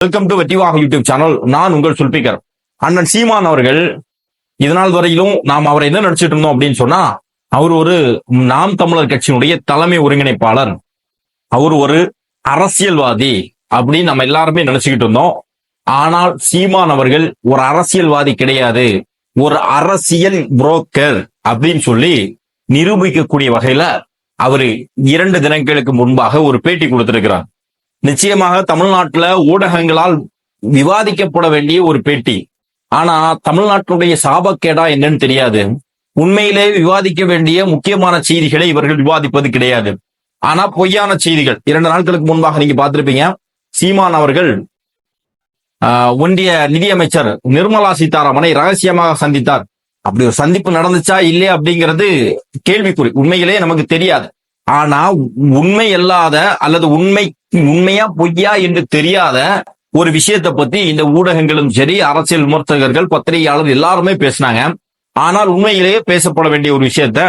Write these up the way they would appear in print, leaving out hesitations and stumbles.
Welcome to வெற்றிவாக YouTube channel. நான் உங்கள் சுல்பிகர். அண்ணன் சீமான் அவர்கள் இதனால் வரையிலும் நாம் அவரை என்ன நினைச்சிட்டு இருந்தோம் அப்படின்னு சொன்னா, அவர் ஒரு நாம் தமிழர் கட்சியினுடைய தலைமை ஒருங்கிணைப்பாளர், அவர் ஒரு அரசியல்வாதி அப்படின்னு நம்ம எல்லாருமே நினைச்சுக்கிட்டு இருந்தோம். ஆனால் சீமான் அவர்கள் ஒரு அரசியல்வாதி கிடையாது, ஒரு அரசியல் புரோக்கர் அப்படின்னு சொல்லி நிரூபிக்கக்கூடிய வகையில அவரு 2 தினங்களுக்கு முன்பாக ஒரு பேட்டி கொடுத்திருக்கிறார். நிச்சயமாக தமிழ்நாட்டுல ஊடகங்களால் விவாதிக்கப்பட வேண்டிய ஒரு பேட்டி. ஆனா தமிழ்நாட்டுடைய சாபக்கேடா என்னன்னு தெரியாது. உண்மையிலே விவாதிக்க வேண்டிய முக்கியமான செய்திகளை இவர்கள் விவாதிப்பது கிடையாது. ஆனா பொய்யான செய்திகள். 2 நாட்களுக்கு முன்பாக நீங்க பார்த்திருப்பீங்க, சீமான் அவர்கள் ஒன்றிய நிதியமைச்சர் நிர்மலா சீதாராமனை ரகசியமாக சந்தித்தார். அப்படி ஒரு சந்திப்பு நடந்துச்சா இல்லையா அப்படிங்கிறது கேள்விக்குறி. உண்மையிலே நமக்கு தெரியாது. ஆனா உண்மை அல்லாத அல்லது உண்மையா பொய்யா என்று தெரியாத ஒரு விஷயத்தை பத்தி இந்த ஊடகங்களும் சரி, அரசியல் விமர்சகர்கள், பத்திரிகையாளர் எல்லாருமே பேசினாங்க. ஆனால் உண்மையிலேயே பேசப்பட வேண்டிய ஒரு விஷயத்த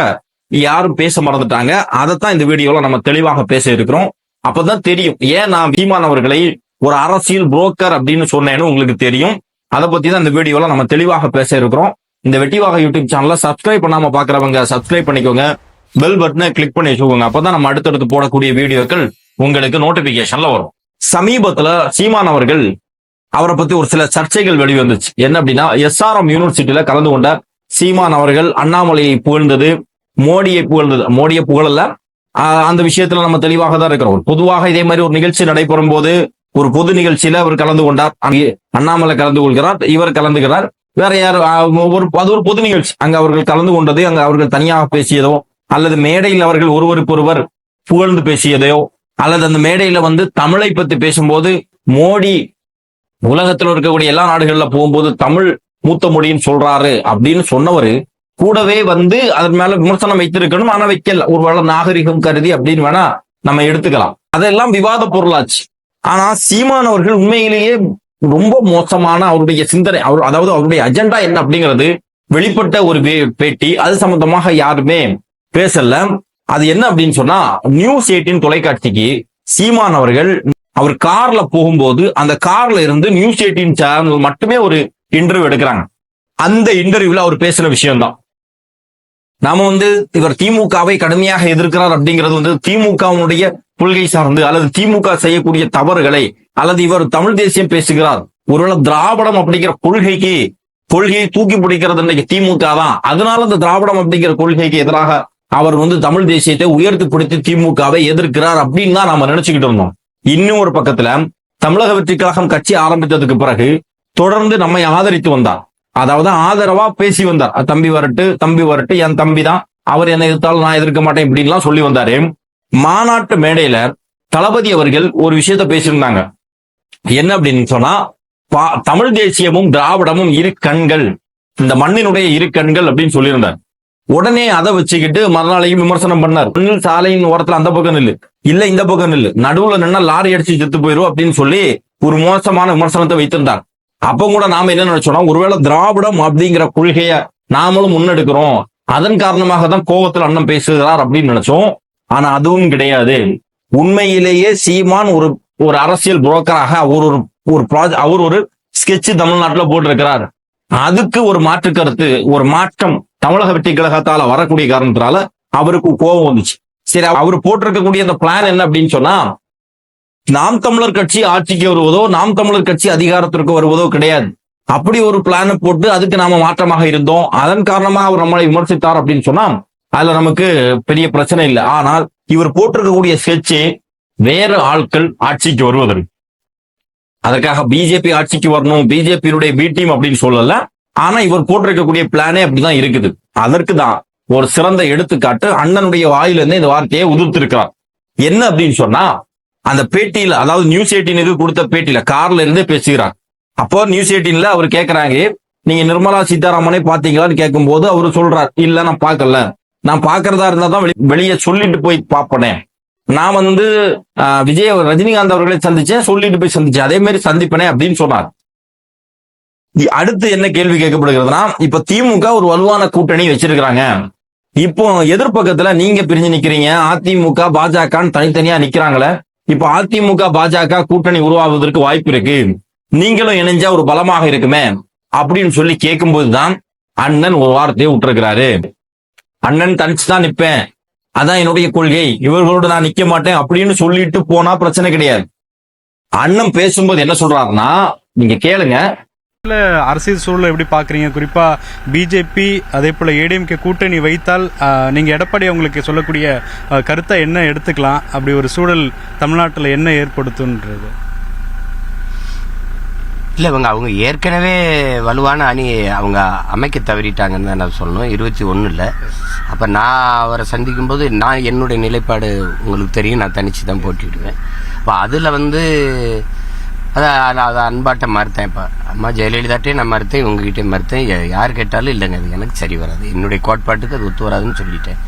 யாரும் பேச மறந்துட்டாங்க. அதைத்தான் இந்த வீடியோல நம்ம தெளிவாக பேச இருக்கிறோம். அப்பதான் தெரியும் ஏன் நான் சீமான் அவர்களை ஒரு அரசியல் புரோக்கர் அப்படின்னு சொன்னேன்னு உங்களுக்கு தெரியும். அதை பத்தி தான் இந்த வீடியோல நம்ம தெளிவாக பேச இருக்கிறோம். இந்த வெற்றிவாக யூடியூப் சேனலை சப்ஸ்கிரைப் பண்ணாம பாக்குறவங்க சப்ஸ்கிரைப் பண்ணிக்கோங்க, பெல் பட்டனை கிளிக் பண்ணி வச்சுக்கோங்க. அப்பதான் நம்ம அடுத்தடுத்து போடக்கூடிய வீடியோக்கள் உங்களுக்கு நோட்டிபிகேஷன்ல வரும். சமீபத்துல சீமான் அவர்கள் அவரை பத்தி ஒரு சில சர்ச்சைகள் வெளிவந்துச்சு. என்ன அப்படின்னா, SRM யூனிவர்சிட்டியில கலந்து கொண்ட சீமான் அவர்கள் அண்ணாமலையை புகழ்ந்தது, மோடியை புகழல. அந்த விஷயத்துல நம்ம தெளிவாக தான் இருக்கிறோம். பொதுவாக இதே மாதிரி ஒரு நிகழ்ச்சி நடைபெறும் போது ஒரு பொது நிகழ்ச்சியில அவர் கலந்து கொண்டார். அங்கே அண்ணாமலை கலந்து கொள்கிறார், இவர் கலந்துகிறார், வேற யார் அது ஒரு பொது நிகழ்ச்சி. அங்க அவர்கள் கலந்து கொண்டது, அங்க அவர்கள் தனியாக பேசியதோ அல்லது மேடையில் அவர்கள் ஒருவருக்கொருவர் புகழ்ந்து பேசியதையோ அல்லது அந்த மேடையில தமிழை பத்தி பேசும்போது மோடி உலகத்தில் இருக்கக்கூடிய எல்லா நாடுகள்ல போகும்போது தமிழ் மூத்த மொழின்னு சொல்றாரு அப்படின்னு சொன்னவரு கூடவே அதன் மேல விமர்சனம் வைத்திருக்கணும். ஆனா வைக்கல, ஒருவேளை நாகரிகம் கருதி அப்படின்னு வேணா நம்ம எடுத்துக்கலாம். அதெல்லாம் விவாத பொருளாச்சு. ஆனா சீமான் அவர்கள் உண்மையிலேயே ரொம்ப மோசமான அவருடைய சிந்தனை, அதாவது அவருடைய அஜெண்டா என்ன அப்படிங்கிறது வெளிப்பட்ட ஒரு பேட்டி. அது சம்பந்தமாக யாருமே பேசல. அது என்ன அப்படின்னு சொன்னா, நியூஸ் 18 தொலைக்காட்சிக்கு சீமான் அவர்கள் அவர் கார்ல போகும்போது அந்த கார்ல இருந்து நியூஸ் 18 சேனல் மட்டுமே ஒரு இன்டர்வியூ எடுக்கிறாங்க. அந்த இன்டர்வியூல அவர் பேசின விஷயம்தான். நாம இவர் திமுகவை கடுமையாக எதிர்க்கிறார் அப்படிங்கிறது திமுகவுடைய கொள்கை சார்ந்து அல்லது திமுக செய்யக்கூடிய தவறுகளை அல்லது இவர் தமிழ் தேசியம் பேசுகிறார், ஒருவேளை திராவிடம் அப்படிங்கிற கொள்கையை தூக்கி பிடிக்கிறது இன்னைக்கு திமுக தான், அதனால இந்த திராவிடம் அப்படிங்கிற கொள்கைக்கு எதிராக அவர் தமிழ் தேசியத்தை உயர்த்தி பிடித்து திமுகவை எதிர்க்கிறார் அப்படின்னு தான் நாம நினைச்சுக்கிட்டு இருந்தோம். இன்னும் ஒரு பக்கத்துல தமிழக வெற்றி கழகம் கட்சி ஆரம்பித்ததுக்கு பிறகு தொடர்ந்து நம்மை ஆதரித்து வந்தார். அதாவது ஆதரவா பேசி வந்தார். தம்பி வரட்டு என் தம்பி தான், அவர் என்ன எதிர்த்தாலும் நான் எதிர்க்க மாட்டேன் இப்படின்லாம் சொல்லி வந்தாரு. மாநாட்டு மேடையில தளபதி அவர்கள் ஒரு விஷயத்த பேசியிருந்தாங்க. என்ன அப்படின்னு சொன்னா, தமிழ் தேசியமும் திராவிடமும் இரு கண்கள், இந்த மண்ணினுடைய இரு கண்கள் அப்படின்னு சொல்லியிருந்தார். உடனே அதை வச்சுக்கிட்டு மறுநாளையும் விமர்சனம் பண்ணார். சாலையின் ஓரத்துல அந்த பக்கம் இல்ல இந்த பக்கம் நடுவுல நின்னா லாரி அடிச்சு செத்து போயிரும் அப்படின்னு சொல்லி ஒரு மோசமான விமர்சனத்தை வைத்திருந்தார். அப்ப கூட நாம என்ன நினைச்சோம்னா, ஒருவேளை திராவிடம் அப்படிங்கிற கொள்கைய நாமளும் முன்னெடுக்கிறோம், அதன் காரணமாக தான் கோபத்தில் அண்ணன் பேசுகிறார் அப்படின்னு நினைச்சோம். ஆனா அதுவும் கிடையாது. உண்மையிலேயே சீமான் ஒரு அரசியல் புரோக்கராக அவர் ஒரு ஸ்கெட்ச் தமிழ்நாட்டுல போட்டிருக்கிறார். அதுக்கு ஒரு மாற்று கருத்து, ஒரு மாற்றம் தமிழக வெற்றி கழகத்தால வரக்கூடிய காரணத்தினால அவருக்கு கோபம் வந்துச்சு. சரி, அவர் போட்டிருக்கக்கூடிய அந்த பிளான் என்ன அப்படின்னு சொன்னா, நாம் தமிழர் கட்சி ஆட்சிக்கு வருவதோ நாம் தமிழர் கட்சி அதிகாரத்திற்கு வருவதோ கிடையாது. அப்படி ஒரு பிளான போட்டு அதுக்கு நாம மாற்றமாக இருந்தோம், அதன் காரணமாக அவர் நம்மளை விமர்சித்தார் அப்படின்னு சொன்னா அதுல நமக்கு பெரிய பிரச்சனை இல்லை. ஆனால் இவர் போட்டிருக்கக்கூடிய ஸ்கெட்சு வேற ஆட்கள் ஆட்சிக்கு வருவதற்கு, அதற்காக பிஜேபி ஆட்சிக்கு வரணும், பிஜேபியினுடைய பி டீம் அப்படின்னு சொல்லல. ஆனா இவர் போட்டிருக்கக்கூடிய பிளானே அப்படிதான் இருக்குது. அதற்கு தான் ஒரு சிறந்த எடுத்துக்காட்டு அண்ணனுடைய வாயிலிருந்து இந்த வார்த்தையை உதிர்த்திருக்கிறார். என்ன அப்படின்னு சொன்னா, அந்த பேட்டியில, அதாவது நியூஸ் 18க்கு கொடுத்த பேட்டியில கார்ல இருந்தே பேசுகிறார். அப்போ நியூஸ் 18ல அவர் கேட்கிறாங்க, நீங்க நிர்மலா சீதாராமனை பாத்தீங்களான்னு கேட்கும் போது அவரு சொல்றார், இல்ல நான் பார்க்கல, நான் பாக்குறதா இருந்தா தான் வெளியே சொல்லிட்டு போய் பாப்பனே, நான் ரஜினிகாந்த் அவர்களை சந்திச்சேன், சொல்லிட்டு போய் சந்திச்சேன், அதே மாதிரி சந்திப்பனே அப்படின்னு சொன்னார். அடுத்து என்ன கேள்வி கேட்கப்படுகிறதுனா, இப்ப திமுக ஒரு வலுவான கூட்டணி வச்சிருக்கிறாங்க, இப்போ எதிர்பக்கத்துல நீங்க பிரிஞ்சு நிக்கிறீங்க, அதிமுக பாஜக தனித்தனியா நிக்கிறாங்களே, இப்ப அதிமுக பாஜக கூட்டணி உருவாவதற்கு வாய்ப்பு இருக்கு, நீங்களும் இணைஞ்சா ஒரு பலமாக இருக்குமே அப்படின்னு சொல்லி கேட்கும்போதுதான் அண்ணன் ஒரு வார்த்தையை விட்டுருக்கிறாரு. அண்ணன் தனிச்சு தான் நிப்பேன், அதான் என்னுடைய கொள்கை, இவர்களோடு நான் நிக்க மாட்டேன் அப்படின்னு சொல்லிட்டு போனா பிரச்சனை கிடையாது. அண்ணன் பேசும்போது என்ன சொல்றாருன்னா, நீங்க கேளுங்க. அரசியல் சூழலை எப்படி பாக்குறீங்க? குறிப்பா பிஜேபி அதே போல ஏடிஎம்கே கூட்டணி வைத்தால் நீங்க எடப்பாடி அவங்களுக்கு சொல்லக்கூடிய கருத்தை என்ன எடுத்துக்கலாம்? அப்படி ஒரு சூழல் தமிழ்நாட்டில் என்ன ஏற்படுத்துன்றது? இல்லை, அவங்க ஏற்கனவே வலுவான அணி அவங்க அமைக்க தவறிட்டாங்கன்னு தான் நான் சொல்லணும். 21 அப்போ நான் அவரை சந்திக்கும் போது நான் என்னுடைய நிலைப்பாடு உங்களுக்கு தெரியும், நான் தனிச்சு தான் போட்டிடுவேன். இப்போ அதில் அதை அன்பாட்ட மறுத்தேன். இப்போ அம்மா ஜெயலலிதாட்டே நான் மறுத்தேன், உங்ககிட்டே மறுத்தேன், யார் கேட்டாலும் இல்லைங்க அது எனக்கு சரி வராது, என்னுடைய கோட்பாட்டுக்கு அது ஒத்து வராதுன்னு சொல்லிட்டேன்.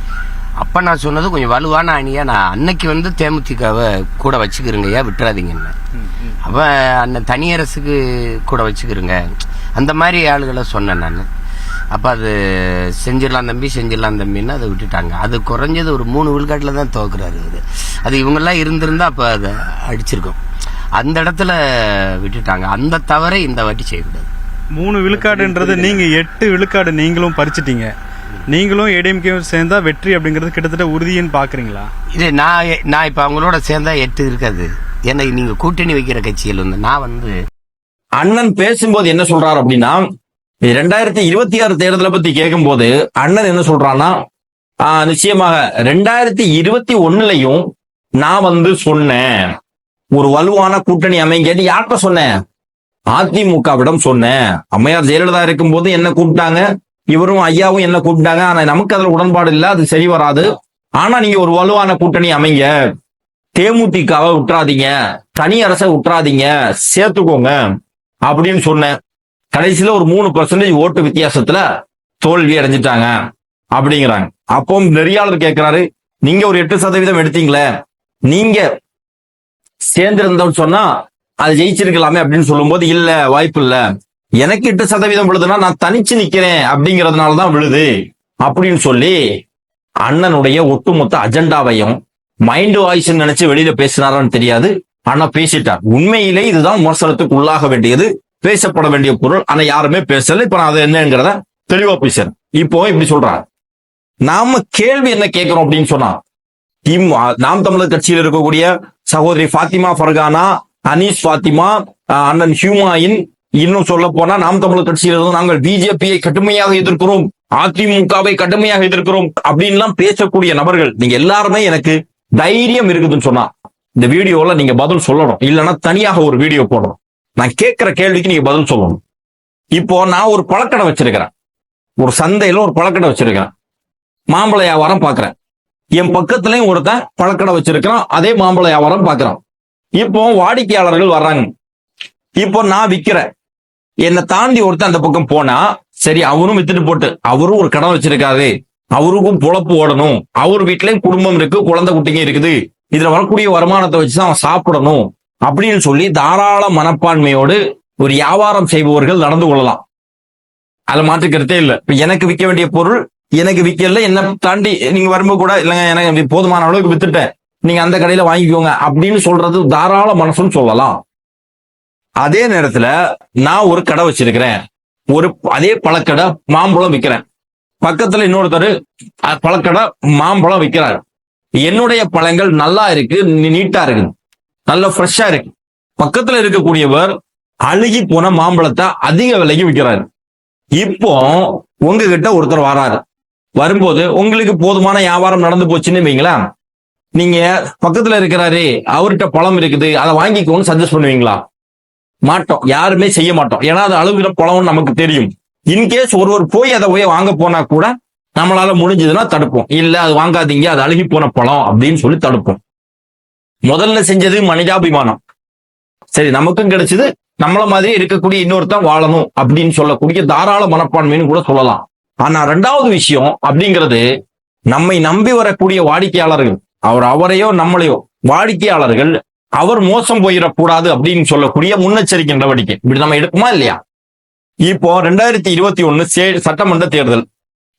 அப்போ நான் சொன்னது கொஞ்சம் வலுவான அணியாக நான் அன்னைக்கு தேமுதிகவை கூட வச்சுக்கிறேங்கய்யா, விட்டுறாதீங்கன்னு. அப்போ அண்ணன் தனியரசுக்கு கூட வச்சுக்கிறேங்க, அந்த மாதிரி ஆளுகளை சொன்னேன் நான். அப்போ அது செஞ்சிடலாம் தம்பின்னு அதை விட்டுட்டாங்க. அது குறைஞ்சது ஒரு 3 விழுக்காட்டில் தான் துவக்குறாரு அவரு. அது இவங்கெல்லாம் இருந்திருந்தா அப்போ அதை அடிச்சிருக்கோம். அந்த இடத்துல விட்டுட்டாங்க. அந்த தவறை இந்த வாட்டி செய்யக்கூடாது. 3 விழுக்காடுன்றது நீங்க 8 விழுக்காடு நீங்களும் பறிச்சிட்டீங்க. நீங்களும் ஏடிஎம்கே சேர்ந்தா வெற்றி அப்படிங்கிறது கிட்டத்தட்ட உறுதின்னு பாக்குறீங்களா? இது நான் இப்ப அவங்களோட சேர்ந்தா 8 இருக்காது. ஏன்னா நீங்க கூட்டணி வைக்கிற கட்சியில் நான் அண்ணன் பேசும்போது என்ன சொல்றாரு அப்படின்னா, 2026 தேர்தலை பத்தி கேட்கும் போது அண்ணன் என்ன சொல்றான்னா, நிச்சயமாக 2021 நான் சொன்னேன் ஒரு வலுவான கூட்டணி அமைங்கன்னு. யார்கிட்ட சொன்னேன்? அதிமுகவிடம் சொன்னேன். அம்மையார் ஜெயலலிதா இருக்கும் போது என்ன கூப்பிட்டாங்க, இவரும் ஐயாவும் என்ன கூப்பிட்டாங்க. ஆனா நமக்கு அதுல உடன்பாடு இல்ல, அது சரி வராது. ஆனா நீங்க ஒரு வலுவான கூட்டணி அமைங்க, தேமுதிகவை விட்டுறாதீங்க, தனி அரசை விட்டுறாதீங்க, சேர்த்துக்கோங்க அப்படின்னு சொன்னேன். கடைசியில ஒரு 3% ஓட்டு வித்தியாசத்துல தோல்வி அடைஞ்சிட்டாங்க அப்படிங்கிறாங்க. அப்போ நெறியாளர் கேட்கிறாரு, நீங்க ஒரு 8% எடுத்தீங்களே, நீங்க சேர்ந்திருந்தோம்னு சொன்னா அது ஜெயிச்சிருக்கலாமே அப்படின்னு சொல்லும் போது, இல்ல வாய்ப்பு இல்ல, எனக்கு 8% விழுதுன்னா நான் தனிச்சு நிக்கிறேன் அப்படிங்கறதுனாலதான் விழுது அப்படின்னு சொல்லி அண்ணனுடைய ஒட்டுமொத்த அஜெண்டாவையும் மைண்ட் வாய்ஸ் நினைச்சு வெளியில பேசினாரான்னு தெரியாது, ஆனா பேசிட்டார். உண்மையிலே இதுதான் விமர்சனத்துக்கு உள்ளாக வேண்டியது, பேசப்பட வேண்டிய பொருள். ஆனா யாருமே பேசல. இப்ப நான் அது என்னங்கிறத தெளிவா பேசுறேன். இப்போ இப்படி சொல்றாங்க, நாம கேள்வி என்ன கேட்கிறோம் அப்படின்னு சொன்னா, நாம் தமிழர் கட்சியில் இருக்கக்கூடிய சகோதரி ஃபாத்திமா ஃபர்கானா, அனீஸ் ஃபாத்திமா, அண்ணன் ஹியூமாயின், இன்னும் சொல்ல போனா நாம் தமிழர் கட்சியில் இருந்து நாங்கள் பிஜேபியை கடுமையாக எதிர்க்கிறோம், அதிமுகவை கடுமையாக எதிர்க்கிறோம் அப்படின்லாம் பேசக்கூடிய நபர்கள் நீங்க எல்லாருமே எனக்கு தைரியம் இருக்குதுன்னு சொன்னா இந்த வீடியோல நீங்க பதில் சொல்லணும். இல்லைன்னா தனியாக ஒரு வீடியோ போடணும். நான் கேட்கிற கேள்விக்கு நீங்க பதில் சொல்லணும். இப்போ நான் ஒரு பழக்கடை வச்சிருக்கிறேன், ஒரு சந்தையில ஒரு பழக்கடை வச்சிருக்கிறேன், மாம்பழ வியாபாரம் பாக்குறேன். என் பக்கத்துலயும் ஒருத்தன் பழக்கடை வச்சிருக்கிறான், அதே மாம்பழ வியாபாரம் பாக்குறான். இப்போ வாடிக்கையாளர்கள் வர்றாங்க. இப்போ நான் விற்கிறேன், என்னை தாண்டி ஒருத்தன் அந்த பக்கம் போனா சரி, அவரும் வித்துட்டு போட்டு, அவரும் ஒரு கடை வச்சிருக்காரு, அவருக்கும் பொழப்பு ஓடணும், அவர் வீட்லயும் குடும்பம் இருக்கு, குழந்தை குட்டிங்க இருக்குது, இதுல வரக்கூடிய வருமானத்தை வச்சுதான் அவன் சாப்பிடணும் அப்படின்னு சொல்லி தாராள மனப்பான்மையோடு ஒரு வியாபாரம் செய்பவர்கள் நடந்து கொள்ளலாம். அதுல மாற்றுக்கிறதே இல்லை. இப்ப எனக்கு விற்க வேண்டிய பொருள் எனக்கு விற்கல, என்ன தாண்டி நீங்க வரும்போது கூட இல்லைங்க எனக்கு போதுமான அளவுக்கு வித்துட்டேன், நீங்க அந்த கடையில வாங்கிக்கோங்க அப்படின்னு சொல்றது தாராள மனசுன்னு சொல்லலாம். அதே நேரத்துல நான் ஒரு கடை வச்சிருக்கிறேன், அதே பழக்கடை மாம்பழம் விற்கிறேன், பக்கத்துல இன்னொருத்தர் பழக்கடை மாம்பழம் விற்கிறார். என்னுடைய பழங்கள் நல்லா இருக்கு, நீட்டா இருக்கு, நல்ல ஃப்ரெஷ்ஷா இருக்கு. பக்கத்துல இருக்கக்கூடியவர் அழுகி போன மாம்பழத்தை அதிக விலைக்கு விற்கிறாரு. இப்போ உங்ககிட்ட ஒருத்தர் வராரு, வரும்போது உங்களுக்கு போதுமான வியாபாரம் நடந்து போச்சுன்னு வைங்களா, நீங்க பக்கத்துல இருக்கிறாரு அவர்கிட்ட பழம் இருக்குது அதை வாங்கிக்கோன்னு சஜஸ்ட் பண்ணுவீங்களா? மாட்டோம், யாருமே செய்ய மாட்டோம். ஏன்னா அது அழுகுற பழம்னு நமக்கு தெரியும். இன்கேஸ் ஒருவர் போய் அதை போய் வாங்க போனா கூட நம்மளால முடிஞ்சதுன்னா தடுப்போம், இல்ல அது வாங்காதீங்க அது அழுகி போன பழம் அப்படின்னு சொல்லி தடுப்போம். முதல்ல செஞ்சது மனிதாபிமானம். சரி, நமக்கும் கிடைச்சது, நம்மள மாதிரி இருக்கக்கூடிய இன்னொருத்தன் வாழணும் அப்படின்னு சொல்லக்கூடிய தாராள மனப்பான்மைன்னு கூட சொல்லலாம். ஆனா 2வது விஷயம் அப்படிங்கிறது, நம்மை நம்பி வரக்கூடிய வாடிக்கையாளர்கள், அவரையோ நம்மளையோ வாடிக்கையாளர்கள் அவர் மோசம் போயிடக்கூடாது அப்படின்னு சொல்லக்கூடிய முன்னெச்சரிக்கை நடவடிக்கை இப்படி நம்ம எடுக்குமா இல்லையா? இப்போ 2021 சட்டமன்ற தேர்தல்,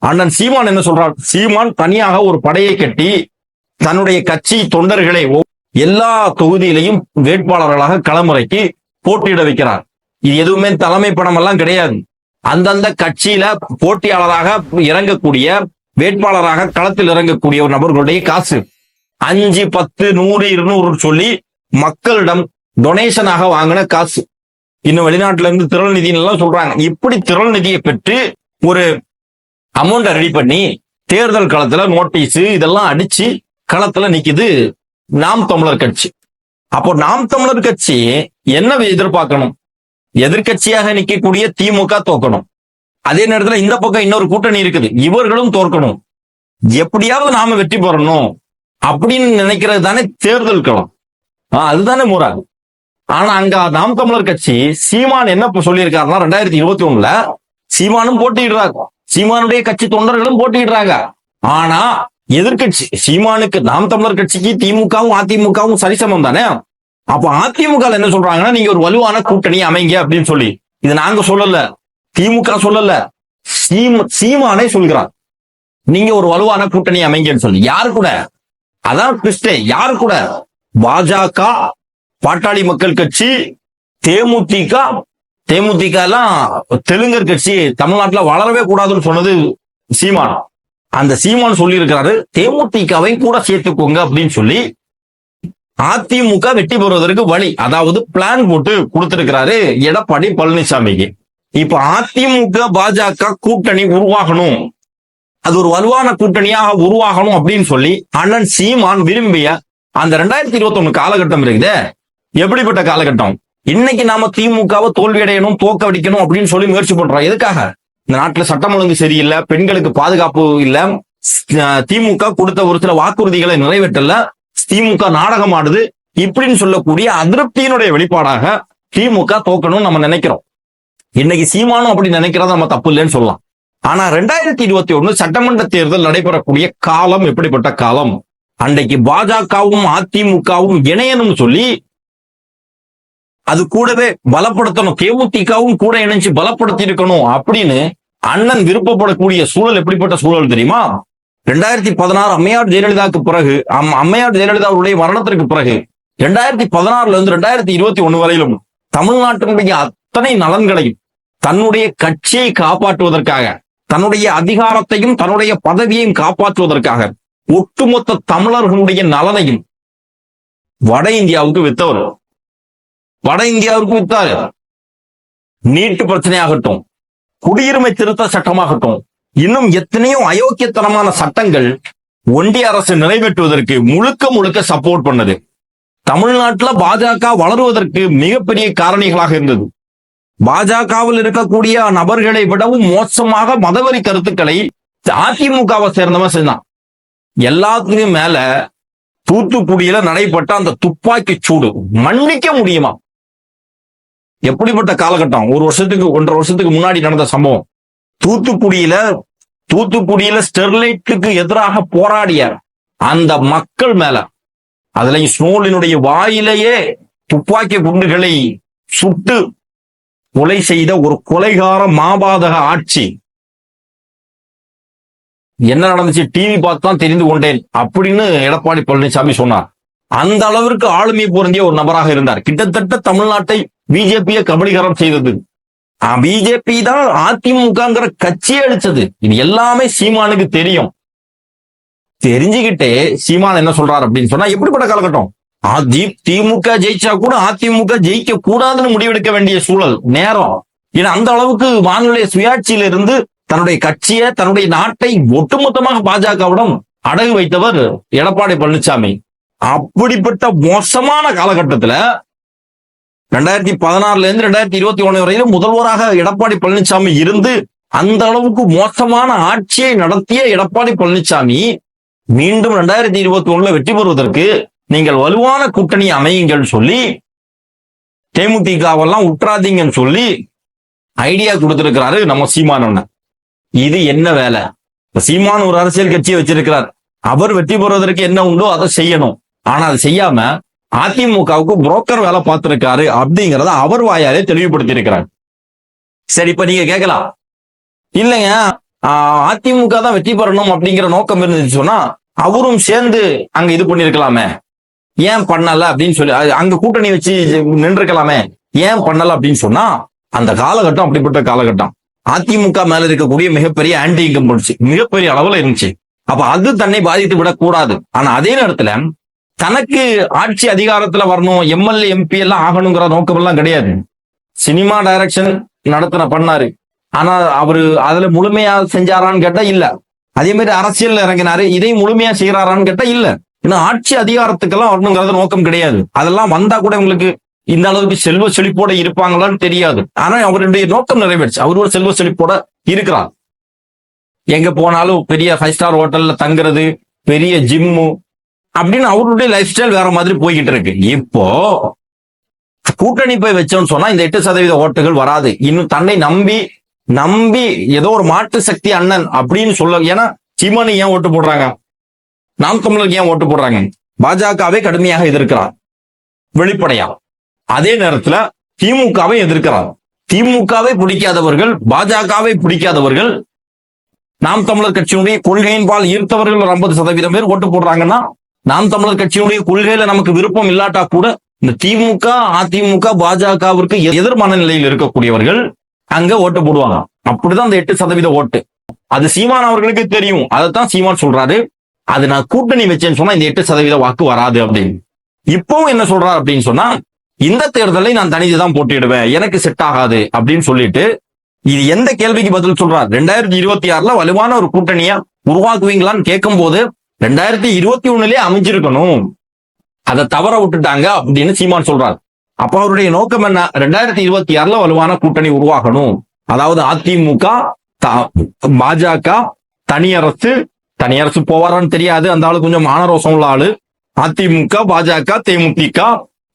அண்ணன் சீமான் என்ன சொல்றார்? சீமான் தனியாக ஒரு படையை கட்டி தன்னுடைய கட்சி தொண்டர்களை எல்லா தொகுதியிலையும் வேட்பாளர்களாக களமுறைக்கு போட்டியிட வைக்கிறார். இது எதுவுமே தலைமை பணம் எல்லாம் கிடையாது. அந்தந்த கட்சியில போட்டியாளராக இறங்கக்கூடிய வேட்பாளராக களத்தில் இறங்கக்கூடிய ஒரு நபர்களுடைய காசு 5, 10, 100, 200 சொல்லி மக்களிடம் டொனேஷனாக வாங்கின காசு. இன்னும் வெளிநாட்டுல இருந்து திரள் நிதின்னு எல்லாம் சொல்றாங்க. இப்படி திரள் நிதியை பெற்று ஒரு அமௌண்ட ரெடி பண்ணி தேர்தல் களத்துல நோட்டீஸ் இதெல்லாம் அடிச்சு களத்துல நிக்குது நாம் தமிழர் கட்சி. அப்போ நாம் தமிழர் கட்சி என்ன எதிர்பார்க்கணும்? எதிர்கட்சியாக நிக்கக்கூடிய திமுக தோக்கணும். அதே நேரத்துல இந்த பக்கம் இன்னொரு கூட்டணி இருக்குது, இவர்களும் தோற்கணும். எப்படியாவது நாம வெற்றி பெறணும் அப்படின்னு நினைக்கிறது தானே தேர்தல் களம். அதுதானே முறை. ஆனா அங்க நாம் தமிழர் கட்சி சீமான் என்ன சொல்லியிருக்காருன்னா 2021 சீமானும் போட்டியிடுறாங்க, சீமானுடைய கட்சி தொண்டர்களும் போட்டியிடுறாங்க. ஆனா எதிர்கட்சி சீமானுக்கு நாம் தமிழர் கட்சிக்கு திமுகவும் அதிமுகவும் சரிசமம் தானே. அப்ப அதிமுக என்ன சொல்றாங்கன்னா நீங்க ஒரு வலுவான கூட்டணி அமைங்க அப்படின்னு சொல்லி. இது நாங்க சொல்லல, திமுக சொல்லல, சீமானே சொல்கிறார் நீங்க ஒரு வலுவான கூட்டணி அமைங்கன்னு சொல்லி. யாரு கூட? அதான் கிறிஸ்டே. யாரு கூட? பாஜக, பாட்டாளி மக்கள் கட்சி, தேமுதிக எல்லாம் தெலுங்கர் கட்சி தமிழ்நாட்டுல வளரவே கூடாதுன்னு சொன்னது சீமான். அந்த சீமான் சொல்லி இருக்கிறாரு தேமுதிகவை கூட சேர்த்துக்கோங்க அப்படின்னு சொல்லி அதிமுக வெற்றி பெறுவதற்கு வழி, அதாவது பிளான் போட்டு கொடுத்திருக்கிறாரு எடப்பாடி பழனிசாமிக்கு. இப்ப அதிமுக பாஜக கூட்டணி உருவாகணும், அது ஒரு வலுவான கூட்டணியாக உருவாகணும் அப்படின்னு சொல்லி அண்ணன் சீமான் விரும்பிய அந்த 2021 காலகட்டம் இருக்குதே, எப்படிப்பட்ட காலகட்டம்? இன்னைக்கு நாம திமுகவை தோல்வியடையணும், தோக்கடிக்கணும் அப்படின்னு சொல்லி முயற்சி பண்றோம். எதுக்காக? இந்த நாட்டுல சட்டம் ஒழுங்கு சரியில்லை, பெண்களுக்கு பாதுகாப்பு இல்ல, திமுக கொடுத்த ஒரு சில வாக்குறுதிகளை நிறைவேற்றல, திமுக நாடகம் ஆடுது, இப்படின்னு சொல்லக்கூடிய அதிருப்தியினுடைய வெளிப்பாடாக திமுக தோக்கணும்னு நம்ம நினைக்கிறோம். இன்னைக்கு சீமானும் அப்படி நினைக்கிறத நம்ம தப்பு இல்லைன்னு சொல்லலாம். ஆனா 2021 சட்டமன்ற தேர்தல் நடைபெறக்கூடிய காலம் எப்படிப்பட்ட காலம்? அன்றைக்கு பாஜகவும் அதிமுகவும் இணையணும்னு சொல்லி அது கூடவே பலப்படுத்தணும், தேமுதிகவும் கூட இணைஞ்சு பலப்படுத்தி இருக்கணும் அப்படின்னு அண்ணன் விருப்பப்படக்கூடிய சூழல் எப்படிப்பட்ட சூழல் தெரியுமா? 2016 அம்மையார் ஜெயலலிதாவுக்கு பிறகு, அம்மையார் ஜெயலலிதாவுடைய மரணத்திற்கு பிறகு 2016 இருந்து 2021 வரையிலும் தமிழ்நாட்டினுடைய அத்தனை நலன்களையும் தன்னுடைய கட்சியை காப்பாற்றுவதற்காக, தன்னுடைய அதிகாரத்தையும் தன்னுடைய பதவியையும் காப்பாற்றுவதற்காக ஒட்டுமொத்த தமிழர்களுடைய நலனையும் வட இந்தியாவுக்கு வித்தவர். வட இந்தியாவுக்கு வித்தாரு. நீட்டு பிரச்சனையாகட்டும், குடியுரிமை திருத்த சட்டமாகட்டும், இன்னும் எத்தனையோ அயோக்கியத்தனமான சட்டங்கள் ஒன்றிய அரசு நிறைவேற்றுவதற்கு முழுக்க சப்போர்ட் பண்ணது. தமிழ்நாட்டுல பாஜக வளருவதற்கு மிகப்பெரிய காரணிகளாக இருந்தது. பாஜகவில் இருக்கக்கூடிய நபர்களை விடவும் மோசமாக மதவெறி கருத்துக்களை அதிமுகவை சேர்ந்தவன் செய்தான். எல்லாத்துக்கும் மேல தூத்துக்குடியில நடைபெற்ற அந்த துப்பாக்கி சூடு மன்னிக்க முடியுமா? எப்படிப்பட்ட காலகட்டம்? 1.5 வருஷத்துக்கு முன்னாடி நடந்த சம்பவம். தூத்துக்குடியில ஸ்டெர்லைட்டுக்கு எதிராக போராடிய அந்த மக்கள் மேல, அதுல ஸ்னோலினுடைய வாயிலேயே துப்பாக்கி குண்டுகளை சுட்டு கொலை செய்த ஒரு கொலைகார மாபாதக ஆட்சி. என்ன நடந்துச்சு டிவி பார்த்து தான் தெரிந்து கொண்டேன் அப்படின்னு எடப்பாடி பழனிசாமி சொன்னார். அந்த அளவிற்கு ஆளுமை பொருந்திய ஒரு நபராக இருந்தார். கிட்டத்தட்ட தமிழ்நாட்டை பிஜேபியை கபலீகரம் செய்தது. பிஜேபி தான் அதிமுகங்கிற கட்சியே அழிச்சது. இது எல்லாமே சீமானுக்கு தெரியும். தெரிஞ்சுக்கிட்டே சீமான் என்ன சொல்றாரு அப்படின்னு சொன்னா, எப்படிப்பட்ட காலகட்டம்? திமுக ஜெயிச்சா கூட அதிமுக ஜெயிக்க கூடாதுன்னு முடிவெடுக்க வேண்டிய சூழல் நேரம். ஏன்னா அந்த அளவுக்கு மாநில சுயாட்சியில இருந்து தன்னுடைய கட்சியை, தன்னுடைய நாட்டை ஒட்டுமொத்தமாக பாஜகவிடம் அடகு வைத்தவர் எடப்பாடி பழனிசாமி. அப்படிப்பட்ட மோசமான காலகட்டத்துல 2016 இருந்து 2021 வரையிலும் முதல்வராக எடப்பாடி பழனிசாமி இருந்து அந்த அளவுக்கு மோசமான ஆட்சியை நடத்திய எடப்பாடி பழனிசாமி மீண்டும் 2021 வெற்றி பெறுவதற்கு நீங்கள் வலுவான கூட்டணி அமையுங்கள் சொல்லி, தேமுதிகவெல்லாம் உற்றாதீங்கன்னு சொல்லி ஐடியா கொடுத்திருக்கிறாரு நம்ம சீமான் அண்ணன். இது என்ன வேலை? சீமான் ஒரு அரசியல் கட்சியை வச்சிருக்கிறார். அவர் வெற்றி பெறுவதற்கு என்ன உண்டோ அதை செய்யணும். ஆனா அதை செய்யாம அதிமுகவுக்கு புரோக்கர் வேலை பார்த்திருக்காரு அப்படிங்கறத அவர் வாயாலே தெளிவுபடுத்தி இருக்கிறார். சரி, இப்ப நீங்க கேட்கலாம், இல்லைங்க அதிமுக தான் வெற்றி பெறணும் அப்படிங்கிற நோக்கம் இருந்துச்சு சொன்னா அவரும் சேர்ந்து அங்க இது பண்ணிருக்கலாமே, ஏன் பண்ணல அப்படின்னு சொல்லி அங்க கூட்டணி வச்சு நின்றுக்கலாமே, ஏன் பண்ணல அப்படின்னு சொன்னா அந்த காலகட்டம் அப்படிப்பட்ட காலகட்டம். அதிமுக மேல இருக்கக்கூடிய மிகப்பெரிய ஆன்டி இன்கம்பன்சி மிகப்பெரிய அளவுல இருந்துச்சு. அப்ப அது தன்னை பாதித்து விடக்கூடாது. ஆனா அதே நேரத்துல தனக்கு ஆட்சி அதிகாரத்துல வரணும், எம்எல்ஏ எம்பி எல்லாம் ஆகணுங்கிற நோக்கம் எல்லாம் கிடையாது. சினிமா டைரக்ஷன் பண்ணாரு, ஆனா அவரு அதுல முழுமையா செஞ்சாரான்னு கேட்டா இல்ல. அதே மாதிரி அரசியல் இறங்கினாரு, இதையும் முழுமையா செய்யறாரான்னு கேட்டா இல்ல. ஏன்னா ஆட்சி அதிகாரத்துக்கெல்லாம் வரணுங்கிறது நோக்கம் கிடையாது. அதெல்லாம் வந்தா கூட உங்களுக்கு இந்த அளவுக்கு செல்வ செழிப்போட இருப்பாங்களான்னு தெரியாது. ஆனா அவருடைய நோக்கம் நிறைவேறுச்சு. அவர் ஒரு செல்வ செழிப்போட இருக்கிறார். எங்க போனாலும் பெரிய 5 ஸ்டார் ஹோட்டல்ல தங்குறது, பெரிய ஜிம்மு அப்படின்னு அவருடைய லைஃப் ஸ்டைல் வேற மாதிரி போய்கிட்டு இருக்கு. இப்போ கூட்டணி போய் வச்சோம்னு சொன்னா இந்த 8% ஓட்டுகள் வராது. இன்னும் தன்னை நம்பி ஏதோ ஒரு மாற்று சக்தி அண்ணன் அப்படின்னு சொல்ல. ஏன்னா சீமானு ஏன் ஓட்டு போடுறாங்க, நாம் தமிழருக்கு ஏன் ஓட்டு போடுறாங்க? பாஜகவை கடுமையாக எதிர்க்கிறார் வெளிப்படையா. அதே நேரத்துல திமுகவை எதிர்க்கிறார். திமுகவை பிடிக்காதவர்கள், பாஜகவை பிடிக்காதவர்கள், நாம் தமிழர் கட்சியினுடைய கொள்கையின்பால் ஈர்த்தவர்கள் ஒரு 50% பேர் ஓட்டு போடுறாங்கன்னா, நாம் தமிழர் கட்சியினுடைய கொள்கையில நமக்கு விருப்பம் இல்லாட்டா கூட இந்த திமுக, அதிமுக, பாஜகவிற்கு எதிர் மனநிலையில் இருக்கக்கூடியவர்கள் அங்க ஓட்டு போடுவாங்க. அப்படிதான் அந்த 8% ஓட்டு. அது சீமான் அவர்களுக்கு தெரியும். அதைத்தான் சீமான் சொல்றாரு, அது நான் கூட்டணி வச்சேன்னு சொன்னா இந்த 8% வாக்கு வராது அப்படின்னு. இப்பவும் என்ன சொல்றாரு அப்படின்னு சொன்னா, இந்த தேர்தலை நான் தனித்துதான் போட்டியிடுவேன், எனக்கு செட் ஆகாது அப்படின்னு சொல்லிட்டு இது எந்த கேள்விக்கு பதில் சொல்றார்? 2026 வலுவான ஒரு கூட்டணியா உருவாக்குவீங்களான்னு கேட்கும் போது 2021 அமைஞ்சிருக்கணும், அதை தவற விட்டுட்டாங்க அப்படின்னு சீமான் சொல்றார். அப்ப அவருடைய நோக்கம் என்ன? 2026 வலுவான கூட்டணி உருவாக்கணும். அதாவது அதிமுக, பாஜக, தனியரசு போவாரான்னு தெரியாது, அந்த ஆளு கொஞ்சம் மானரோசம் உள்ள ஆளு. அதிமுக, பாஜக, தேமுதிக,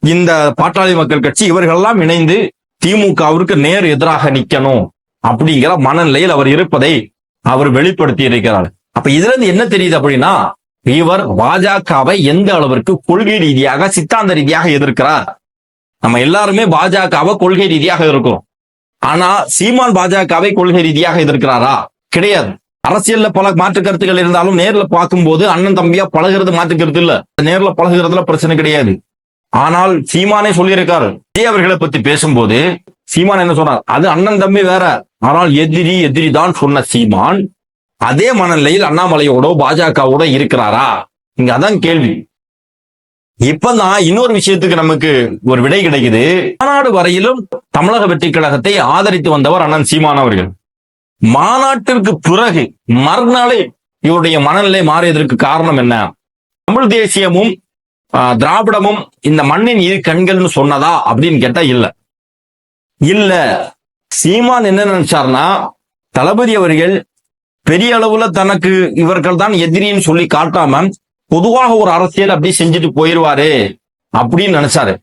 இந்த பாட்டாளி மக்கள் கட்சி இவர்களெல்லாம் இணைந்து திமுகவிற்கு நேர் எதிராக நிக்கணும் அப்படிங்கிற மனநிலையில் அவர் இருப்பதை அவர் வெளிப்படுத்தி இருக்கிறார். அப்ப இதுல இருந்து என்ன தெரியுது அப்படின்னா, இவர் பாஜகவை எந்த அளவிற்கு கொள்கை ரீதியாக, சித்தாந்த ரீதியாக எதிர்க்கிறார். நம்ம எல்லாருமே பாஜகவை கொள்கை ரீதியாக இருக்கும். ஆனா சீமான் பாஜகவை கொள்கை ரீதியாக எதிர்க்கிறாரா? கிடையாது. அரசியல்ல பல மாற்று கருத்துக்கள் இருந்தாலும் நேர்ல பார்க்கும்போது அண்ணன் தம்பியா பழகிறது மாற்று கருத்து இல்ல, நேர்ல பழகுறதுல பிரச்சனை கிடையாது. ஆனால் சீமானே சொல்லியிருக்காரு, விஜய் அவர்களை பத்தி பேசும்போது சீமான் என்ன சொன்னார்? அது அண்ணன் தம்பி வேற, ஆனால் எதிரி தான் சொன்ன சீமான் அதே மனநிலையில் அண்ணாமலையோட பாஜகவோட இருக்கிறாரா? இங்க அதான் கேள்வி. இப்பதான் இன்னொரு விஷயத்துக்கு நமக்கு ஒரு விடை கிடைக்குது. மாநாடு வரையிலும் தமிழக வெற்றி கழகத்தை ஆதரித்து வந்தவர் அண்ணன் சீமான் அவர்கள். மாநாட்டிற்கு பிறகு மறுநாளே இவருடைய மனநிலை மாறியதற்கு காரணம் என்ன? தமிழ் தேசியமும் திராவிடமும் இந்த மண்ணின் இரு கண்கள்னு சொன்னதா அப்படின்னு கேட்டா இல்ல. சீமான் என்ன நினைச்சார்னா, தளபதி அவர்கள் பெரிய அளவுல தனக்கு இவர்கள் தான் எதிரின்னு சொல்லி காட்டாம பொதுவாக ஒரு அரசியல் அப்படி செஞ்சுட்டு போயிருவாரு அப்படின்னு நினைச்சாரு.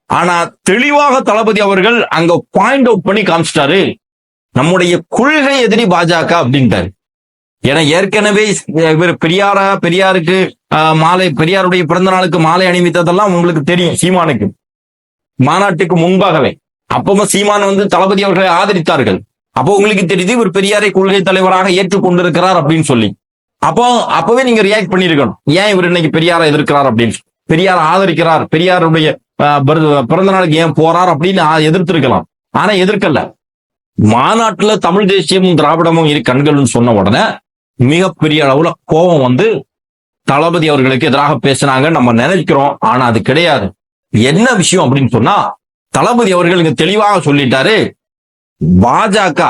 ஆனா தெளிவாக தளபதி அவர்கள் அங்க பாயிண்ட் அவுட் பண்ணி காமிச்சிட்டாரு, நம்முடைய கொள்கை எதிரி பாஜக அப்படின்ட்டாரு. ஏன்னா ஏற்கனவே இவர் பெரியாருக்கு மாலை, பெரியாருடைய பிறந்த நாளுக்கு மாலை அணிவித்ததெல்லாம் உங்களுக்கு தெரியும் சீமானுக்கு, மாநாட்டுக்கு முன்பாகவே. அப்பவும் சீமான் தளபதி அவர்களை ஆதரித்தார்கள். அப்போ உங்களுக்கு தெரியுது இவர் பெரியாரை கொள்கை தலைவராக ஏற்றுக்கொண்டிருக்கிறார் அப்படின்னு சொல்லி. அப்பவே நீங்க ரியாக்ட் பண்ணிருக்கணும், ஏன் இவர் இன்னைக்கு பெரியாரை எதிர்க்கிறார் அப்படின்னு, பெரியார் ஆதரிக்கிறார், பெரியாருடைய பிறந்த நாளுக்கு ஏன் போறார் அப்படின்னு எதிர்த்திருக்கலாம். ஆனா எதிர்க்கல. மாநாட்டுல தமிழ் தேசியமும் திராவிடமும் இரு கண்கள்னு சொன்ன உடனே மிகப்பெரிய அளவுல கோபம் தளபதி அவர்களுக்கு எதிராக பேசினாங்க நம்ம நினைக்கிறோம். ஆனா அது கிடையாது. என்ன விஷயம் அப்படின்னு சொன்னா, தளபதி அவர்கள் இங்க தெளிவாக சொல்லிட்டாரு, பாஜக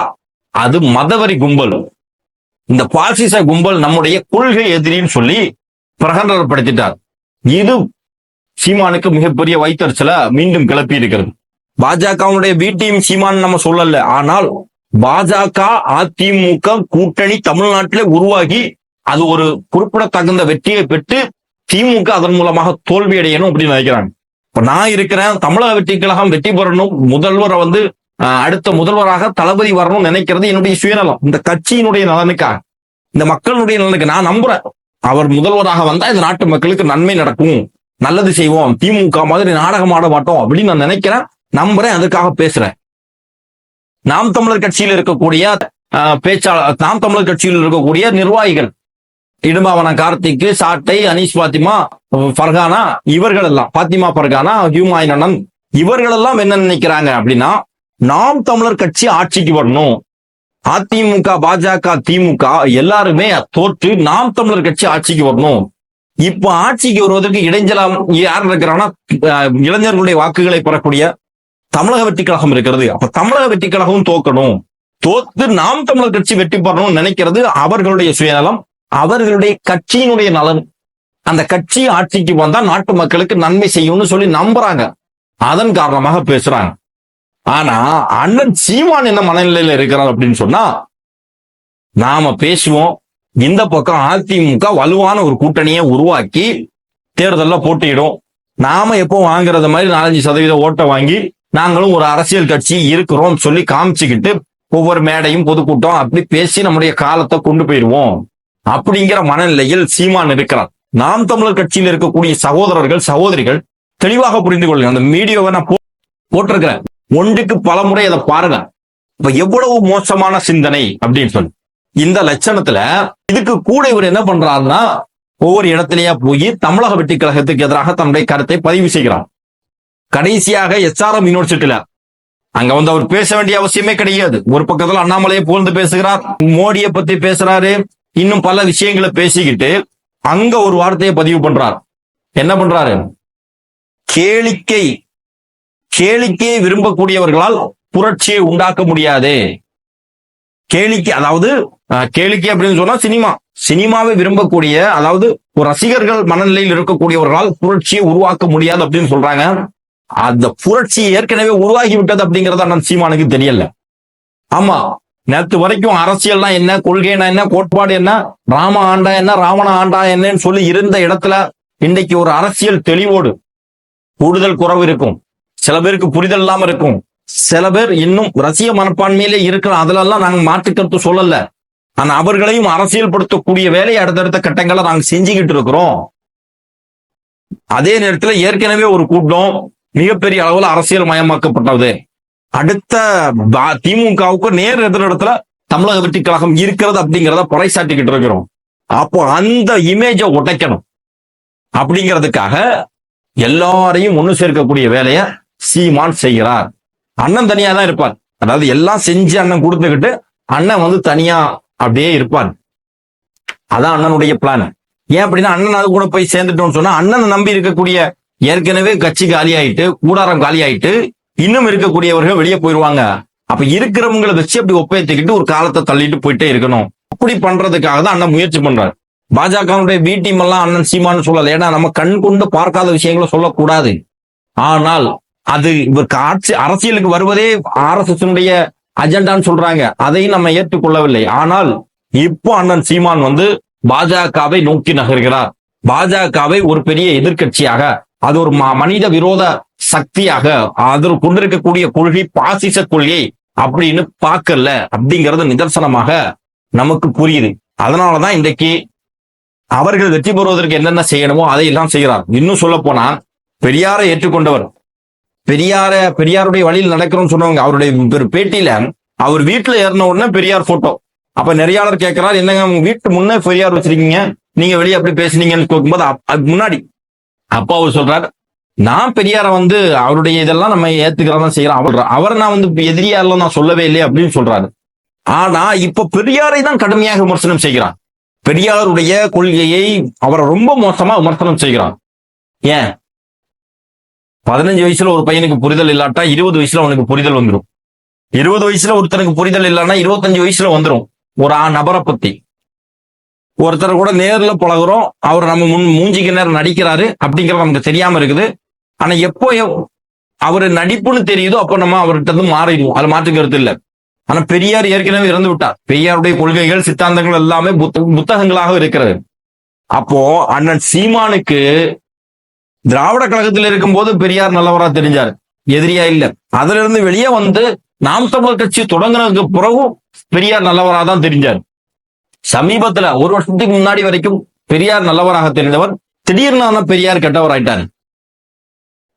அது மதவரி கும்பல், இந்த பாசிச கும்பல் நம்முடைய கொள்கை எதிரின்னு சொல்லி பிரகடனப்படுத்திட்டார். இது சீமானுக்கு மிகப்பெரிய வைத்தறிச்சலை மீண்டும் கிளப்பி இருக்கிறது. பாஜகவுடைய வீட்டையும் சீமான் நம்ம சொல்லல, ஆனால் பாஜக அதிமுக கூட்டணி தமிழ்நாட்டிலே உருவாகி அது ஒரு குறிப்பிடத்தகுந்த வெற்றியை பெற்று திமுக அதன் மூலமாக தோல்வி அடையணும் அப்படின்னு நினைக்கிறாங்க. இப்ப நான் இருக்கிறேன், தமிழக வெற்றி கழகம் வெற்றி பெறணும், முதல்வரை அடுத்த முதல்வராக தளபதி வரணும்னு நினைக்கிறது என்னுடைய சுயநலம், இந்த கட்சியினுடைய நலனுக்காக, இந்த மக்களுடைய நலனுக்கு. நான் நம்புறேன் அவர் முதல்வராக வந்தா இந்த நாட்டு மக்களுக்கு நன்மை நடக்கும், நல்லது செய்வோம், திமுக மாதிரி நாடகம் ஆட மாட்டோம் அப்படின்னு நான் நினைக்கிறேன், நம்புறேன், அதுக்காக பேசுறேன். நாம் தமிழர் கட்சியில் இருக்கக்கூடிய பேச்சாளர், நாம் தமிழர் கட்சியில் இருக்கக்கூடிய நிர்வாகிகள் இடும்பாவனம் கார்த்திக், சாட்டை, அனீஸ் பாத்திமா, ஃபர்கானா, இவர்கள் எல்லாம், பாத்திமா ஃபர்கானா, ஹியூமாயின் அண்ணன், இவர்கள் எல்லாம் என்ன நினைக்கிறாங்க அப்படின்னா, நாம் தமிழர் கட்சி ஆட்சிக்கு வரணும். அதிமுக, பாஜக, திமுக எல்லாருமே தோற்று நாம் தமிழர் கட்சி ஆட்சிக்கு வரணும். இப்ப ஆட்சிக்கு வருவதற்கு இடைஞ்சலாம் யார் இருக்கிறாங்கன்னா, இளைஞர்களுடைய வாக்குகளை பெறக்கூடிய தமிழக வெற்றி கழகம் இருக்கிறது. அப்ப தமிழக வெற்றி கழகம் தோக்கணும், தோத்து நாம் தமிழர் கட்சி வெற்றி பெறணும்னு நினைக்கிறது அவர்களுடைய சுயநலம், அவர்களுடைய கட்சியினுடைய நலன். அந்த கட்சி ஆட்சிக்கு வந்தா நாட்டு மக்களுக்கு நன்மை செய்யும்னு சொல்லி நம்புறாங்க. அதன் காரணமாக பேசுறாங்க. ஆனா அண்ணன் சீமான் என்ன மனநிலையில இருக்கிறார் அப்படின்னு சொன்னா, நாம பேசுவோம், இந்த பக்கம் அதிமுக வலுவான ஒரு கூட்டணியை உருவாக்கி தேர்தல்ல போட்டியிடும், நாம எப்போ வாங்குறது மாதிரி 4-5% ஓட்டை வாங்கி நாங்களும் ஒரு அரசியல் கட்சி இருக்கிறோம் சொல்லி காமிச்சுக்கிட்டு ஒவ்வொரு மேடையும் பொதுக்கூட்டம் அப்படி பேசி நம்முடைய காலத்தை கொண்டு போயிடுவோம் அப்படிங்கிற மனநிலையில் சீமான் இருக்கிறார். நாம் தமிழர் கட்சியில் இருக்கக்கூடிய சகோதரர்கள் சகோதரிகள் தெளிவாக புரிந்து கொள்ளுங்க. அந்த வீடியோவை நான் போட்டிருக்கிறேன், ஒன்றுக்கு பல முறை அதை பாருங்க. இப்ப எவ்வளவு மோசமான சிந்தனை அப்படின்னு சொல்லி இந்த லட்சணத்துல இதுக்கு கூட இவர் என்ன பண்றாருன்னா, ஒவ்வொரு இடத்திலேயே போய் தமிழக வெற்றி கழகத்துக்கு எதிராக தன்னுடைய கருத்தை பதிவு செய்கிறார். கடைசியாக SRM யூனிவர்சிட்டியில அங்க வந்து அவர் பேச வேண்டிய அவசியமே கிடையாது. ஒரு பக்கத்துல அண்ணாமலையை புகழ்ந்து பேசுகிறார், மோடியை பத்தி பேசுறாரு, இன்னும் பல விஷயங்களை பேசிக்கிட்டு அங்க ஒரு வார்த்தையை பதிவு பண்றார். என்ன பண்றாரு? கேளிக்கையை விரும்பக்கூடியவர்களால் புரட்சியை உண்டாக்க முடியாது. கேளிக்கை, அதாவது கேளிக்கை அப்படின்னு சொன்னா சினிமாவை விரும்பக்கூடிய, அதாவது ஒரு ரசிகர்கள் மனநிலையில் இருக்கக்கூடியவர்களால் புரட்சியை உருவாக்க முடியாது அப்படின்னு சொல்றாங்க. அந்த புரட்சி ஏற்கனவே உருவாகி விட்டது அப்படிங்கறது அண்ணன் சீமானுக்கு தெரியல. ஆமா, நேற்று வரைக்கும் அரசியல்னா என்ன, கொள்கைனா என்ன, கோட்பாடு என்ன, ராம ஆண்டா என்ன, ராவண ஆண்டா என்னன்னு சொல்லி இருந்த இடத்துல இன்னைக்கு ஒரு அரசியல் தெளிவோடு கூடுதல் குறைவு இருக்கும். சில பேருக்கு புரிதல் இல்லாம இருக்கும், சில பேர் இன்னும் ரசிக மனப்பான்மையிலே இருக்கிற, அதுலெல்லாம் நாங்க மாற்றுக்கருத்து சொல்லல. ஆனா அவர்களையும் அரசியல் படுத்தக்கூடிய வேலையை அடுத்தடுத்த கட்டங்களை நாங்க செஞ்சுக்கிட்டு இருக்கிறோம். அதே நேரத்தில் ஏற்கனவே ஒரு கூட்டம் மிகப்பெரிய அளவில் அரசியல் மயமாக்கப்பட்டது. அடுத்த திமுகவுக்கு நேர் எதிரிடத்துல தமிழக வெற்றி கழகம் இருக்கிறது அப்படிங்கிறத பறைசாட்டிக்கிட்டு இருக்கிறோம். அப்போ அந்த இமேஜை உடைக்கணும் அப்படிங்கிறதுக்காக எல்லாரையும் ஒண்ணு சேர்க்கக்கூடிய வேலையை சீமான் செய்கிறார். அண்ணன் தனியா தான் இருப்பார், அதாவது எல்லாம் செஞ்சு அண்ணன் கொடுத்துக்கிட்டு அண்ணன் வந்து தனியா அப்படியே இருப்பார். அதான் அண்ணனுடைய பிளான். ஏன் அப்படின்னா, அண்ணன் அது கூட போய் சேர்ந்துட்டோம்னு சொன்னா அண்ணனை நம்பி இருக்கக்கூடிய ஏற்கனவே கட்சி காலி ஆயிட்டு, கூடாரம் காலி ஆயிட்டு, இன்னும் இருக்கக்கூடியவர்கள் வெளியே போயிடுவாங்க. அப்ப இருக்கிறவங்களை வச்சு அப்படி ஒப்பேத்திக்கிட்டு ஒரு காலத்தை தள்ளிட்டு போயிட்டே இருக்கணும். அப்படி பண்றதுக்காக தான் அண்ணன் முயற்சி பண்றாரு. பாஜகவுடைய பி டீம் எல்லாம் அண்ணன் சீமான்னு சொல்லல, ஏன்னா நம்ம கண் கொண்டு பார்க்காத விஷயங்களை சொல்லக்கூடாது. ஆனால் அது இவருக்கு அரசியலுக்கு வருவதே RSS அஜெண்டான்னு சொல்றாங்க, அதையும் நம்ம ஏற்றுக்கொள்ளவில்லை. ஆனால் இப்போ அண்ணன் சீமான் வந்து பாஜகவை நோக்கி நகர்கிறார். பாஜகவை ஒரு பெரிய எதிர்கட்சியாக, அது ஒரு மனித விரோத சக்தியாக, அது கொண்டிருக்கக்கூடிய கொள்கை பாசிச கொள்கை அப்படின்னு பார்க்கல அப்படிங்கிறது நிதர்சனமாக நமக்கு புரியுது. அதனாலதான் இன்றைக்கு அவர்கள் வெற்றி பெறுவதற்கு என்னென்ன செய்யணுமோ அதையெல்லாம் செய்கிறார். இன்னும் சொல்ல போனா, பெரியாரை ஏற்றுக்கொண்டவர், பெரியாருடைய வழியில் நடக்கிறோம்னு சொன்னவங்க, அவருடைய பேட்டியில அவர் வீட்டுல ஏறின உடனே பெரியார் போட்டோ. அப்ப நிறையாளர் கேட்கிறார், என்னங்க உங்க வீட்டு முன்னே பெரியார் வச்சிருக்கீங்க, நீங்க வெளியே அப்படி பேசுனீங்கன்னு கேட்கும்போது முன்னாடி அப்பா அவர் சொல்றாரு, நான் பெரியார வந்து அவருடைய இதெல்லாம் நம்ம ஏத்துக்கிறதான் செய்யறோம், அவரை நான் வந்து எதிரியாரெல்லாம் நான் சொல்லவே இல்லையே அப்படின்னு சொல்றாரு. ஆனா இப்ப பெரியாரை தான் கடுமையாக விமர்சனம் செய்கிறார். பெரியாருடைய கொள்கையை அவரை ரொம்ப மோசமா விமர்சனம் செய்கிறார். ஏன்? 15 வயசுல ஒரு பையனுக்கு புரிதல் இல்லாட்டா 20 வயசுல அவனுக்கு புரிதல் வந்துடும். 20 வயசுல ஒருத்தனுக்கு புரிதல் இல்லைன்னா 25 வயசுல வந்துடும். ஒரு நபரை பத்தி ஒருத்தர் கூட நேர்ல பழகுறோம், அவர் நம்ம மூஞ்சிக்கு நேரம் நடிக்கிறாரு அப்படிங்கிறது நமக்கு தெரியாம இருக்குது. ஆனா எப்போ அவரு நடிப்புன்னு தெரியுதோ அப்ப நம்ம அவர்கிட்ட இருந்து மாறிடுவோம், அது மாற்றுக்கிறது இல்லை. ஆனா பெரியார் ஏற்கனவே இறந்து விட்டார். பெரியாருடைய கொள்கைகள் சித்தாந்தங்கள் எல்லாமே புத்தகங்களாக இருக்கிறது. அப்போ அண்ணன் சீமானுக்கு திராவிட கழகத்தில் இருக்கும்போது பெரியார் நல்லவரா தெரிஞ்சாரு, எதிரியா இல்ல. அதுல இருந்து வெளியே வந்து நாம் தமிழர் கட்சி தொடங்கினதுக்கு பிறகு பெரியார் நல்லவரா தான் தெரிஞ்சார். சமீபத்துல ஒரு வருஷத்துக்கு முன்னாடி வரைக்கும் பெரியார் நல்லவராக தெரிந்தவர், திடீர்னு பெரியார் கெட்டவர் ஆயிட்டாரு.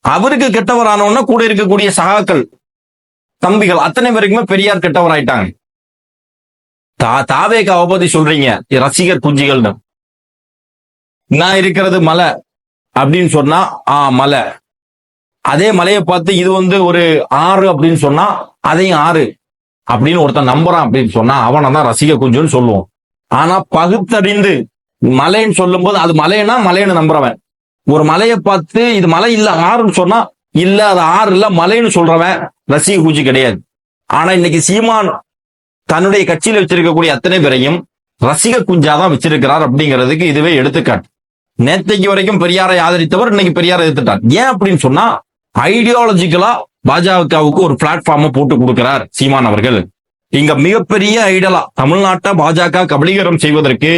அவருக்கு கெட்டவர் ஆனோன்னா கூட இருக்கக்கூடிய சகாக்கள் தம்பிகள் அத்தனை பேருக்குமே பெரியார் கெட்டவர் ஆயிட்டாங்க. தாவேக்காவை பத்தி சொல்றீங்க ரசிகர் குஞ்சிகள்னு, நான் இருக்கிறது மலை அப்படின்னு சொன்னா மலை. அதே மலையை பார்த்து இது ஒரு ஆறு அப்படின்னு சொன்னா அதையும் ஆறு அப்படின்னு ஒருத்தன் நம்புறான் அப்படின்னு சொன்னா அவனை தான் ரசிக குஞ்சுன்னு சொல்லுவோம். ஆனா பகுத்தறிந்து மலைன்னு சொல்லும் போது அது மலைன்னா மலைன்னு நம்புறவன், ஒரு மலையை பார்த்து இது மலை இல்ல ஆறுன்னு சொன்னா இல்ல அது ஆறு இல்ல மலைன்னு சொல்றவன் ரசிக குஞ்சு கிடையாது. ஆனா இன்னைக்கு சீமான் தன்னுடைய கட்சியில வச்சிருக்கக்கூடிய அத்தனை பேரையும் ரசிக குஞ்சாதான் வச்சிருக்கிறார் அப்படிங்கிறதுக்கு இதுவே எடுத்துக்காட்டு. நேற்றைக்கு வரைக்கும் பெரியாரை ஆதரித்தவர் இன்னைக்கு பெரியாரை எதிர்த்துட்டார். ஏன் அப்படின்னு சொன்னா ஐடியாலஜிக்கலா பாஜகவுக்கு ஒரு பிளாட்ஃபார்மை போட்டு கொடுக்கிறார் சீமான் அவர்கள். இங்க மிகப்பெரிய ஐடலா தமிழ்நாட்டை பாஜக கபலீகரம் செய்வதற்கு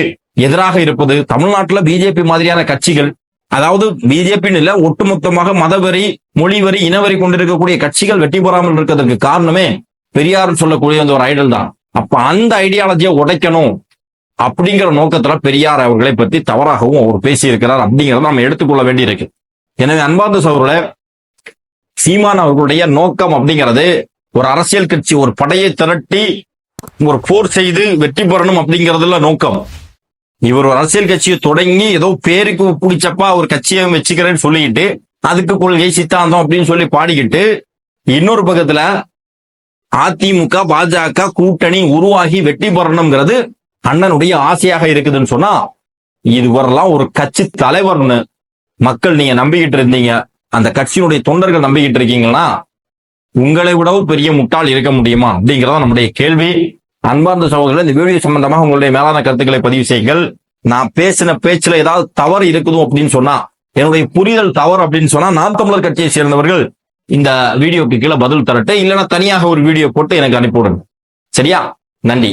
எதிராக இருப்பது தமிழ்நாட்டுல பிஜேபி மாதிரியான கட்சிகள், அதாவது பிஜேபின்னு இல்ல ஒட்டுமொத்தமாக மதவெறி, மொழிவரி, இனவரி கொண்டிருக்கக்கூடிய கட்சிகள் வெற்றி பெறாமல் இருக்கிறதுக்கு காரணமே பெரியார் சொல்லக்கூடிய அந்த ஒரு ஐடல் தான். அப்ப அந்த ஐடியாலஜியை உடைக்கணும் அப்படிங்கிற நோக்கத்துல பெரியார் அவர்களை பற்றி தவறாகவும் அவர் பேசியிருக்கிறார் அப்படிங்கிறத நம்ம எடுத்துக்கொள்ள வேண்டியிருக்கு. எனவே அன்பார்ந்த சகோதரர்களே, சீமான் அவர்களுடைய நோக்கம் அப்படிங்கிறது ஒரு அரசியல் கட்சி ஒரு படையை திரட்டி ஒரு போர் செய்து வெற்றி பெறணும் அப்படிங்கறதுல நோக்கம். இவர் ஒரு அரசியல் கட்சியை தொடங்கி ஏதோ பேருக்கு பிடிச்சப்பா ஒரு கட்சியை வச்சுக்கிறேன்னு சொல்லிக்கிட்டு அதுக்கு கொள்கை சித்தாந்தம் அப்படின்னு சொல்லி பாடிக்கிட்டு இன்னொரு பக்கத்துல அதிமுக பாஜக கூட்டணி உருவாகி வெற்றி பெறணுங்கிறது அண்ணனுடைய ஆசையாக இருக்குதுன்னு சொன்னா இதுவரெல்லாம் ஒரு கட்சி தலைவர்னு மக்கள் நீங்க நம்பிக்கிட்டு இருந்தீங்க, அந்த கட்சியினுடைய தொண்டர்கள் நம்பிக்கிட்டு இருக்கீங்கன்னா உங்களை விடவும் பெரிய முட்டாள் இருக்க முடியுமா அப்படிங்கிறதா நம்முடைய கேள்வி. அன்பார்ந்த சகோதரர்கள், இந்த வீடியோ சம்பந்தமாக உங்களுடைய மேலான கருத்துக்களை பதிவு செய்யுங்கள். நான் பேசின பேச்சுல ஏதாவது தவறு இருக்குதோ அப்படின்னு சொன்னா, என்னுடைய புரிதல் தவறு அப்படின்னு சொன்னா நாம் தமிழர் கட்சியை சேர்ந்தவர்கள் இந்த வீடியோக்கு கீழே பதில் தரட்டு, இல்லைன்னா தனியாக ஒரு வீடியோ போட்டு எனக்கு அனுப்பிவிடுங்க. சரியா? நன்றி.